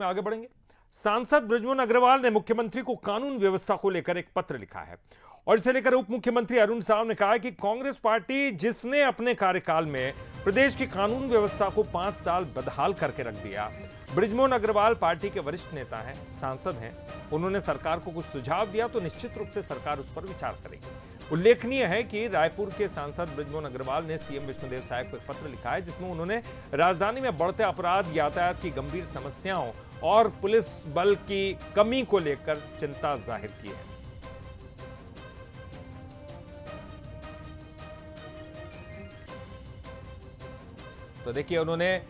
में आगे बढ़ेंगे। सांसद बृजमोहन अग्रवाल ने मुख्यमंत्री को कानून व्यवस्था को लेकर एक पत्र लिखा है और इसे लेकर उप मुख्यमंत्री अरुण साव ने कहा है कि कांग्रेस पार्टी जिसने अपने कार्यकाल में प्रदेश की कानून व्यवस्था को 5 साल बदहाल करके रख दिया। बृजमोहन अग्रवाल पार्टी के वरिष्ठ नेता हैं, सांसद हैं, उन्होंने सरकार को कुछ सुझाव दिया तो निश्चित रूप से सरकार उस पर विचार करेगी। उल्लेखनीय है कि रायपुर के सांसद बृजमोहन अग्रवाल ने सीएम विष्णुदेव साय को एक पत्र लिखा है जिसमें उन्होंने राजधानी में बढ़ते अपराध, यातायात की गंभीर समस्याओं और पुलिस बल की कमी को लेकर चिंता जाहिर की है। तो देखिए, उन्होंने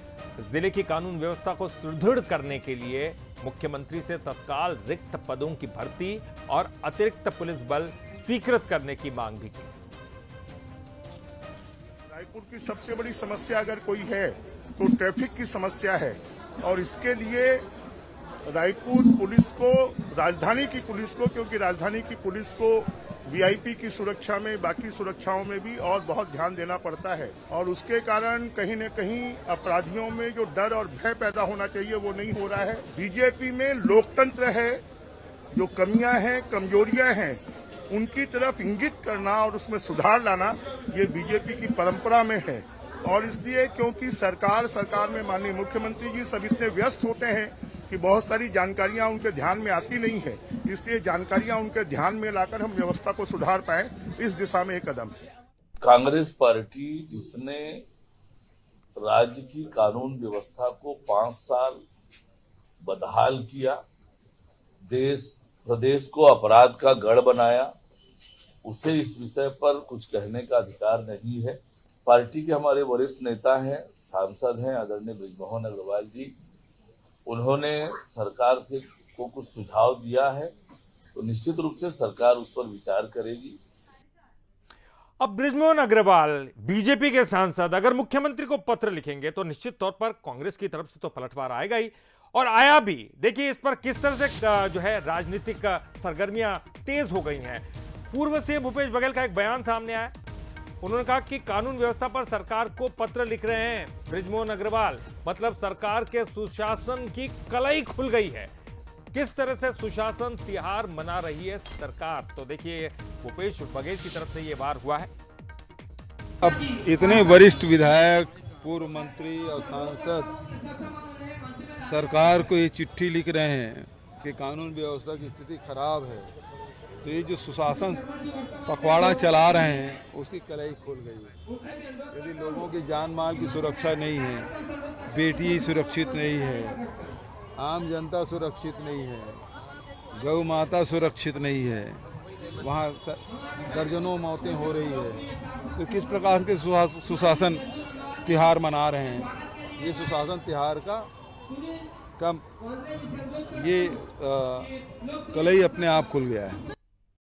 जिले की कानून व्यवस्था को सुदृढ़ करने के लिए मुख्यमंत्री से तत्काल रिक्त पदों की भर्ती और अतिरिक्त पुलिस बल स्वीकृत करने की मांग भी की। रायपुर की सबसे बड़ी समस्या अगर कोई है तो ट्रैफिक की समस्या है और इसके लिए रायपुर पुलिस को, राजधानी की पुलिस को, क्योंकि राजधानी की पुलिस को वीआईपी की सुरक्षा में, बाकी सुरक्षाओं में भी और बहुत ध्यान देना पड़ता है और उसके कारण कहीं न कहीं अपराधियों में जो डर और भय पैदा होना चाहिए वो नहीं हो रहा है। बीजेपी में लोकतंत्र है, जो कमियां हैं, कमजोरियां हैं, उनकी तरफ इंगित करना और उसमें सुधार लाना ये बीजेपी की परंपरा में है और इसलिए क्योंकि सरकार में माननीय मुख्यमंत्री जी सब इतने व्यस्त होते हैं कि बहुत सारी जानकारियां उनके ध्यान में आती नहीं है, इसलिए जानकारियां उनके ध्यान में लाकर हम व्यवस्था को सुधार पाए, इस दिशा में एक कदम है। कांग्रेस पार्टी जिसने राज्य की कानून व्यवस्था को 5 साल बदहाल किया, प्रदेश को अपराध का गढ़ बनाया, उसे इस विषय पर कुछ कहने का अधिकार नहीं है। पार्टी के हमारे वरिष्ठ नेता हैं, सांसद हैं आदरणीय बृजमोहन अग्रवाल जी, उन्होंने सरकार से को कुछ सुझाव दिया है तो निश्चित रूप से सरकार उस पर विचार करेगी। अब बृजमोहन अग्रवाल बीजेपी के सांसद अगर मुख्यमंत्री को पत्र लिखेंगे तो निश्चित तौर पर कांग्रेस की तरफ से तो पलटवार आएगा ही और आया भी। देखिए, इस पर किस तरह से जो है राजनीतिक सरगर्मियां तेज हो गई हैं। पूर्व सीएम भूपेश बघेल का एक बयान सामने आया, उन्होंने कहा कि कानून व्यवस्था पर सरकार को पत्र लिख रहे हैं बृजमोहन अग्रवाल, मतलब सरकार के सुशासन की कलई खुल गई है। किस तरह से सुशासन तिहार मना रही है सरकार, तो देखिए भूपेश बघेल की तरफ से ये वार हुआ है। अब इतने वरिष्ठ विधायक, पूर्व मंत्री और सांसद सरकार को ये चिट्ठी लिख रहे हैं कि कानून व्यवस्था की स्थिति खराब है, तो ये जो सुशासन पखवाड़ा चला रहे हैं उसकी कलई खुल गई है। यदि लोगों की जान माल की सुरक्षा नहीं है, बेटी सुरक्षित नहीं है, आम जनता सुरक्षित नहीं है, गौ माता सुरक्षित नहीं है, वहाँ दर्जनों मौतें हो रही है, तो किस प्रकार के सुशासन तिहार मना रहे हैं। ये सुशासन तिहार का ये कलई अपने आप खुल गया है।